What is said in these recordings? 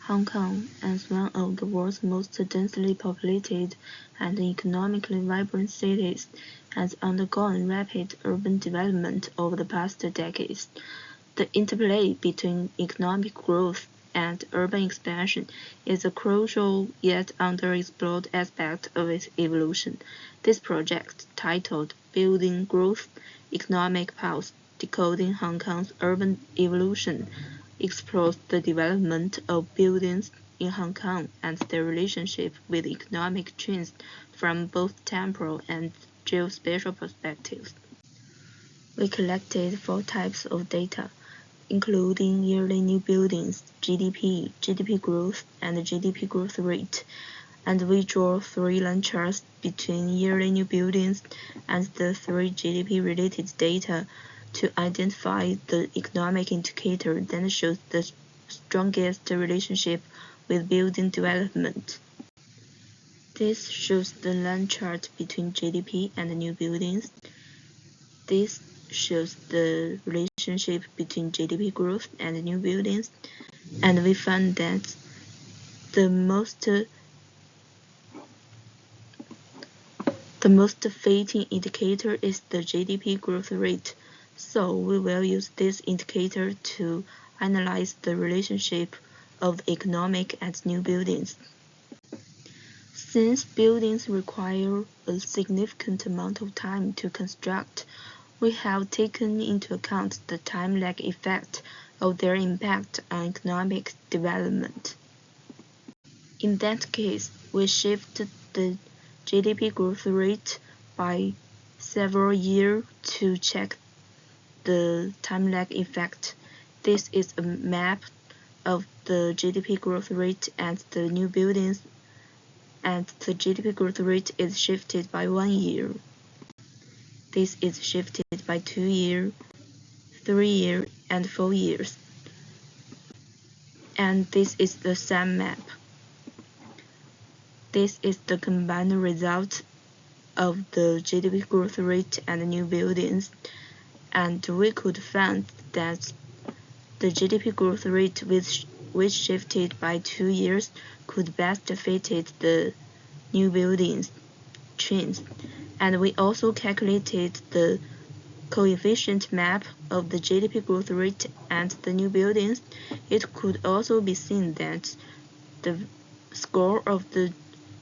Hong Kong, as one of the world's most densely populated and economically vibrant cities, has undergone rapid urban development over the past decades. The interplay between economic growth and urban expansion is a crucial yet underexplored aspect of its evolution. This project, titled Building Growth: Economic Pulse: Decoding Hong Kong's Urban Evolution, explores the development of buildings in Hong Kong and their relationship with economic trends from both temporal and geospatial perspectives. We collected 4 types of data, including yearly new buildings, GDP, GDP growth, and GDP growth rate, and we draw 3 line charts between yearly new buildings and the 3 GDP-related data to identify the economic indicator that shows the strongest relationship with building development. This shows the line chart between GDP and new buildings. This shows the relationship between GDP growth and new buildings, and we found that the most fitting indicator is the GDP growth rate, so we will use this indicator to analyze the relationship of economic and new buildings. Since buildings require a significant amount of time to construct, we have taken into account the time lag effect of their impact on economic development. In that case, we shifted the GDP growth rate by several years to check the time lag effect. This is a map of the GDP growth rate and the new buildings, and the GDP growth rate is shifted by 1 year. This is shifted by 2 years, 3 years, and 4 years. And this is the sum map. This is the combined result of the GDP growth rate and new buildings, and we could find that the GDP growth rate which shifted by 2 years could best fit the new buildings trends, and we also calculated the coefficient map of the GDP growth rate and the new buildings. It could also be seen that the score of the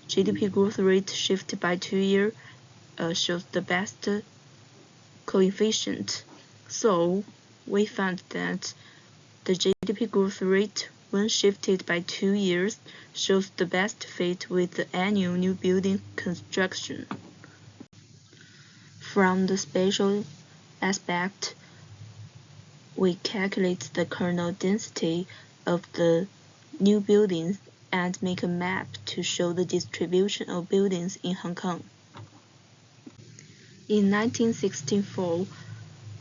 GDP growth rate shifted by 2 years shows the best coefficient. So we found that the GDP growth rate when shifted by 2 years shows the best fit with the annual new building construction. From the spatial aspect, we calculate the kernel density of the new buildings and make a map to show the distribution of buildings in Hong Kong. In 1964,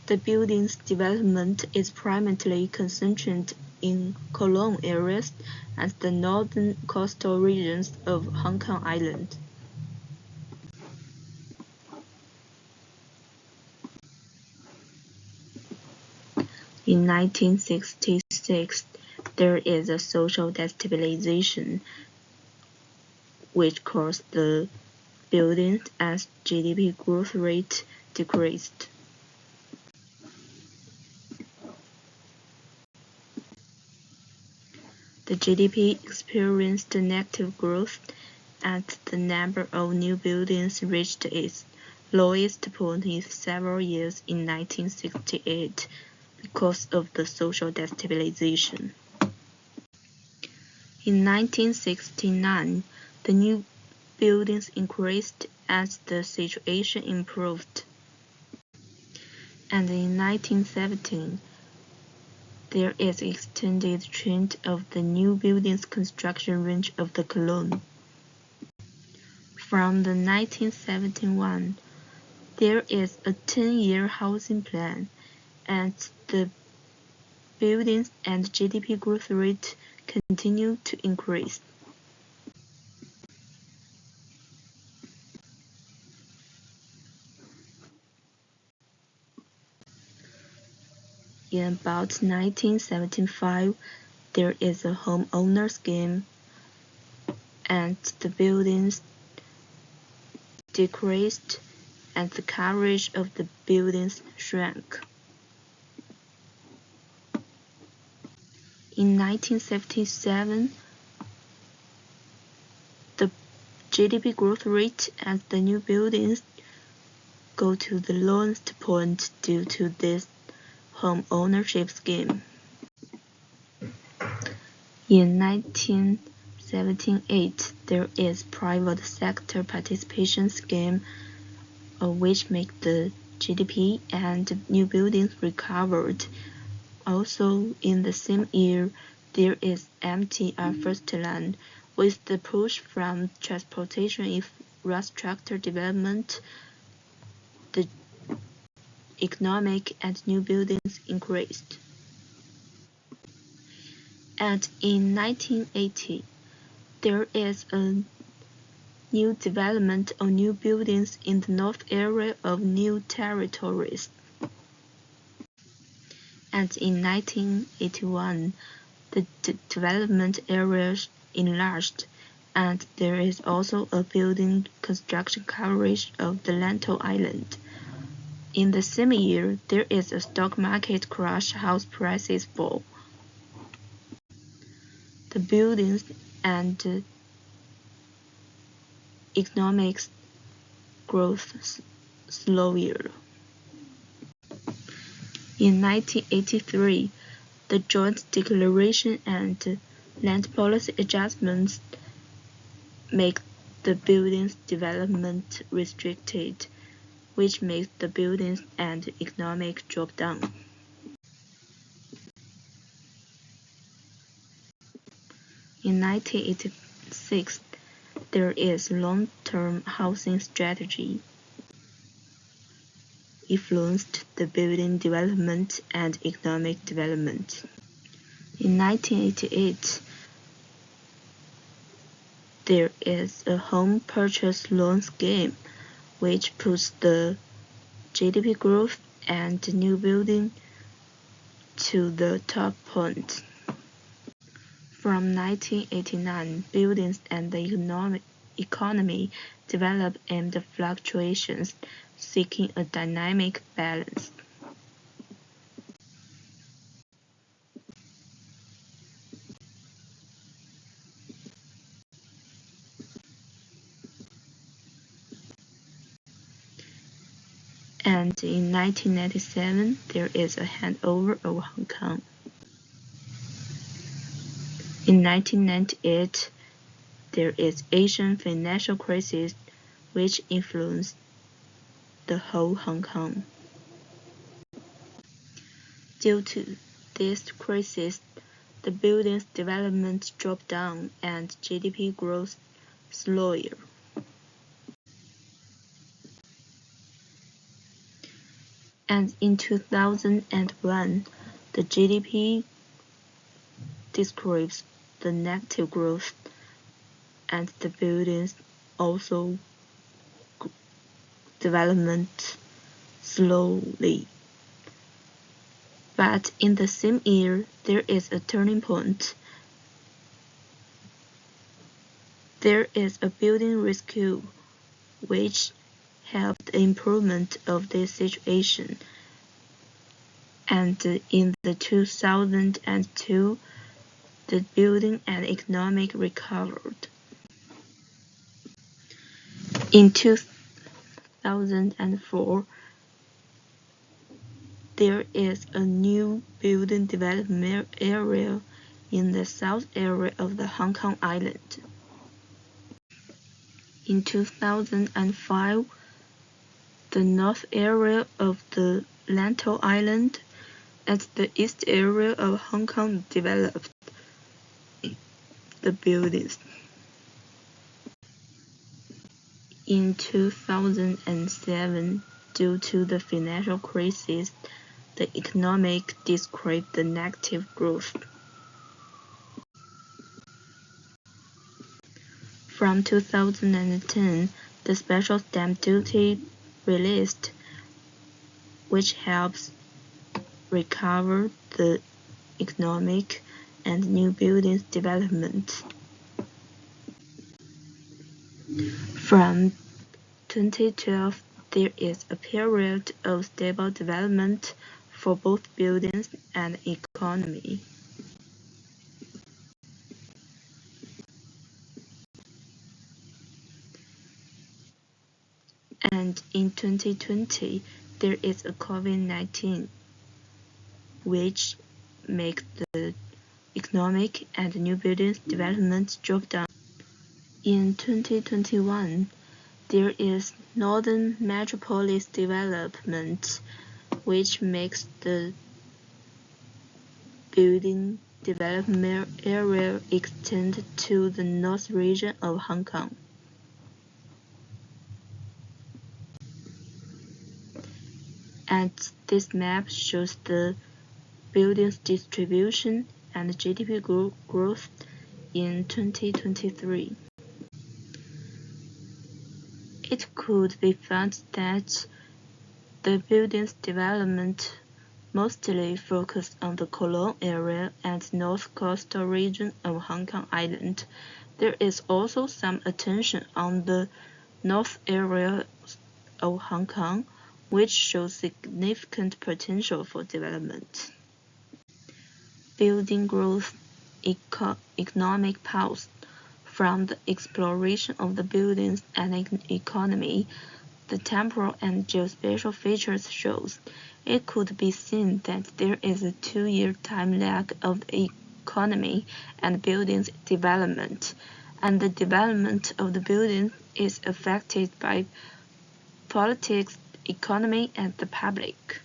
the building's development is primarily concentrated in Kowloon areas and the northern coastal regions of Hong Kong Island. In 1966, there is a social destabilization which caused the building as GDP growth rate decreased. The GDP experienced negative growth, and the number of new buildings reached its lowest point in several years in 1968 because of the social destabilization. In 1969, the new buildings increased as the situation improved. And in 1917, there is an extended trend of the new buildings construction range of the Kowloon. From the 1971, there is a 10-year housing plan, and the buildings and GDP growth rate continue to increase. In about 1975, there is a homeowner scheme, and the buildings decreased and the coverage of the buildings shrank. In 1977, the GDP growth rate at the new buildings go to the lowest point due to this home ownership scheme. In 1978, there is private sector participation scheme, which make the GDP and new buildings recovered. Also, in the same year, there is MTR First Land, with the push from transportation infrastructure development, the economic and new buildings increased. And in 1980, there is a new development of new buildings in the north area of New Territories. And in 1981, the development area enlarged, and there is also a building construction coverage of the Lantau Island. In the same year, there is a stock market crash, house prices fall. The buildings and economic growth slower. In 1983, the Joint Declaration and Land Policy Adjustments make the buildings development restricted, which makes the buildings and economic drop down. In 1986, there is long-term housing strategy influenced the building development and economic development. In 1988, there is a home purchase loan scheme, which puts the GDP growth and new building to the top point. From 1989, buildings and the economy develop amid fluctuations, seeking a dynamic balance. And in 1997, there is a handover of Hong Kong. In 1998, there is Asian financial crisis, which influenced the whole Hong Kong. Due to this crisis, the building's development dropped down and GDP growth slower. And in 2001, the GDP describes the negative growth, and the buildings also development slowly. But in the same year, there is a turning point. There is a building rescue, which helped the improvement of this situation. And in the 2002, the building and economic recovered. In 2004, there is a new building development area in the south area of the Hong Kong Island. In 2005, the north area of the Lantau Island and the east area of Hong Kong developed the buildings. In 2007, due to the financial crisis, the economic described the negative growth. From 2010, the special stamp duty released, which helps recover the economic and new buildings development. From 2012, there is a period of stable development for both buildings and economy. And in 2020, there is a COVID-19, which makes the economic and new buildings development drop down. In 2021, there is Northern Metropolis development, which makes the building development area extend to the north region of Hong Kong. And this map shows the buildings distribution and GDP growth in 2023. It could be found that the buildings development mostly focused on the Kowloon area and north coastal region of Hong Kong Island. There is also some attention on the north area of Hong Kong, which shows significant potential for development. Building growth economic pulse. From the exploration of the buildings and economy, the temporal and geospatial features shows, it could be seen that there is a 2-year time lag of the economy and buildings development, and the development of the building is affected by politics, economy, and the public.